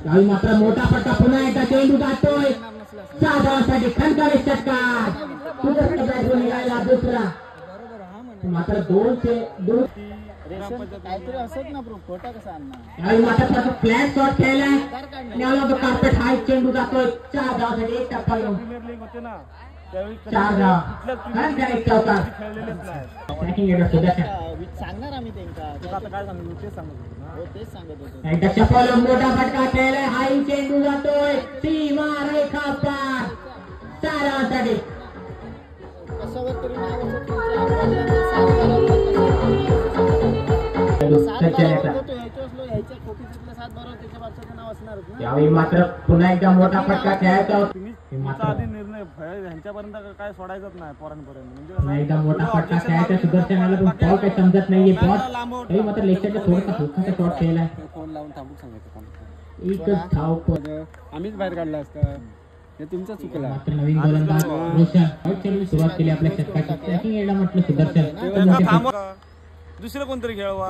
काही मात्र मोठा फटका पुन्हा एकदा चेंडू जातोय 6 धावांसाठी खणखणीत षटकार. सुदर्शन बॅटवर निघाला दुसरा. मात्र 2 काहीतरी असत ना ब्रो, खोटा कसा आणणार. काही मात्र फ्लॅट शॉट खेळलाय. न्याला कार्पेट हाय चेंडू जातोय 4 धावांसाठी 1 टप्पा घेऊन. 4 धाव खणखणीत चौकार. बॅटिंग येणार सुदर्शन. सांगणार आम्ही त्यांना आता काय सांगू तेच सांगत हो, तेच सांगत होतो. एकदा चपल मोठा फटका खेळलाय. हाई चेंडू जातोय सीमा रेखा पार. 4 धावांसाठी कशावर तरी यावेळी मात्र पुन्हा एकदा मोठा फटका खेळायचा निर्णय ह्यांच्यापर्यंत काय सोडायचंच नाही पोरांपर्यंत. म्हणजे एकदा मोठा फटका खेळायचा सुदर्शनाला, पण बॉल काही समजत नाहीये. बॉल तरी मात्र लेक्चरचा थोडासा धोकाचा शॉट खेळलाय. फोन लावून थांबून सांगायचं एकच धाव आम्हीच बाहेर काढला असता, हे तुमचं चुकलं. मात्र नवीन गोलंदाज रोशन सुरुवात केली आपल्या षटकाची. बॅटिंग यायला म्हटलं सुदर्शन, दुसरं कोणतरी खेळवा.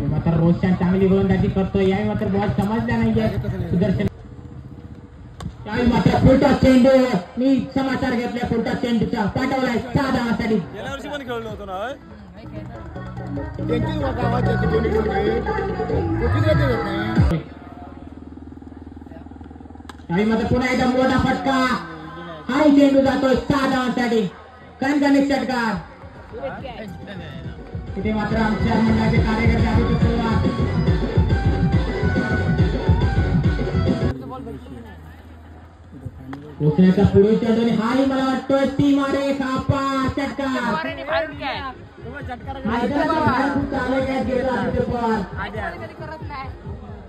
मात्र रोशन चांगली गोलंदाजी करतोय. यावेळी मात्र बॉल समजला नाहीये सुदर्शन. यावेळी मात्र फुलटा चेंडू. मी समाचार घेतलाय फुलटा चेंडूचा, पाठवलाय 6 धावांसाठी. गेल्या वर्षी पण खेळलो होतो ना. यावेळी मात्र पुन्हा एकदा मोठा फटका. हाय चेंडू जातोय 6 धावांसाठी खणखणीत षटकार. तिथे मात्र आमच्या मंडळाचे कार्यकर्ते आधी सुरुवात. रोशनाचा पुढे चेंडू. हाय मला वाटतोय ती मारे खापा षटकार.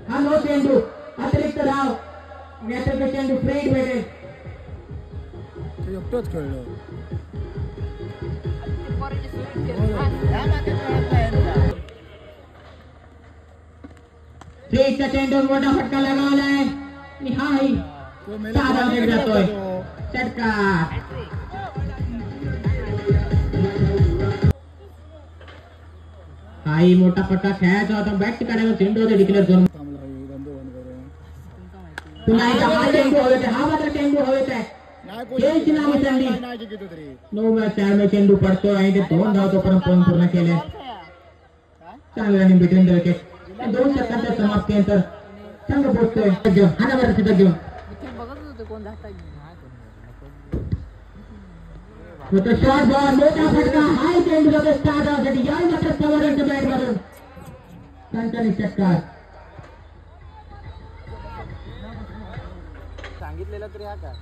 हा नो चेंडू अतिरिक्त धाव. नेतृत्व चेंडू फ्रेट भेटेल. एकटोच खेळलो. फ्रेटचा चेंडू मोठा फटका लगावलाय. हाय 6 धावांसाठी जातोय षटकार. काही मोठा फटका खेळायचा होता. बॅट काढायला चेंडू होते डिक्लेअर झोन. पुन्हा एकदा हा चेंडू हवेत आहे. हा मात्र चेंडू हवेत आहे. नो मॅच 4 में चेंडू पडतो आणि ते 2 धाव तोपर्यंत पूर्ण केले. चांगला बिटवीन द विकेट. 2 षटकांच्या समाप्तीनंतर संघ पोहोचतोय घेऊन हानावर सुद्धा घेऊन. शॉर्ट बॉल मोठा फटका. हाय चेंडू जातो 6 धावांसाठी. यावेळी मात्र पवारांच्या बॅट मधून खणखणीत षटकार. सांगितलेलं तरी हा का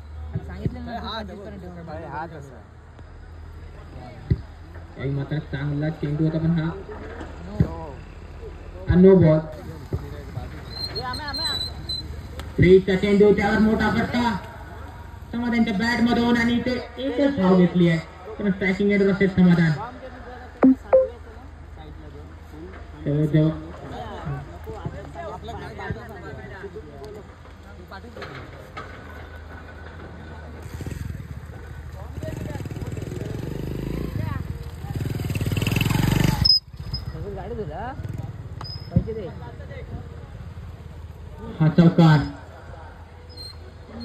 मात्र चांगला चेंडू होता, पण हा नो बॉल. फ्रीजचा चेंडू, त्यावर मोठा फटका समाधानच्या बॅट मधून आणि ते एकच धाव घेतली आहे. पण स्ट्रायकिंग एंडवर असेल समाधान. हा चौकार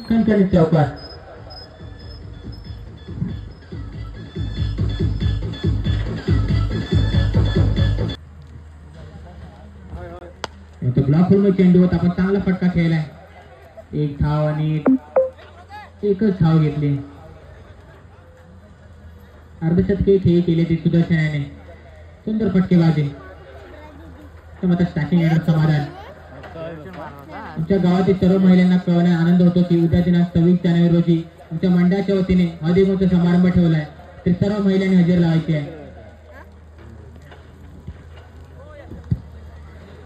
खणखणीत चौकार. ब्लॉक होल चेंडू होता, पण चांगला फटका खेळलाय. 1 धाव आणि एकच धाव घेतली. अर्धशतकी खेळ केले ते सुदर्शनाने. सुंदर फटकेबाजी. मात्र स्टार्टिंग समाधान. आमच्या गावातील सर्व महिलांना कळवण्यात आनंद होतो की उद्या दिनांक 26 जानेवारी रोजी आमच्या मंडळाच्या वतीने हळदी कुंकू समारंभ ठेवलाय. ते सर्व महिलांनी हजेरी लावायची आहे.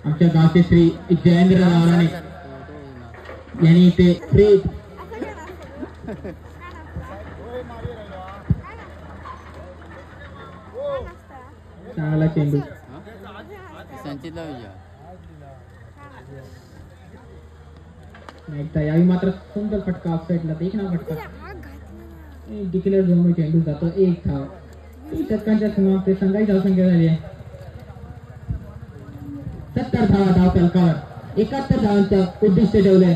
आमच्या गावचे श्री जयेंद्र रावराणे यांनी ते फ्री चांगला चेंडू एकदा यावेळी मात्र सुंदर फटका ऑफसाईडला. एक नाव फटका डिक्लेअर झोन मध्ये चेंडू जातो. 1 धाव. 30 षटकांच्या संघाची धावसंख्या झाली आहे 70 धावा धाव फलकावर. 71 धावांचं उद्दिष्ट ठेवलंय.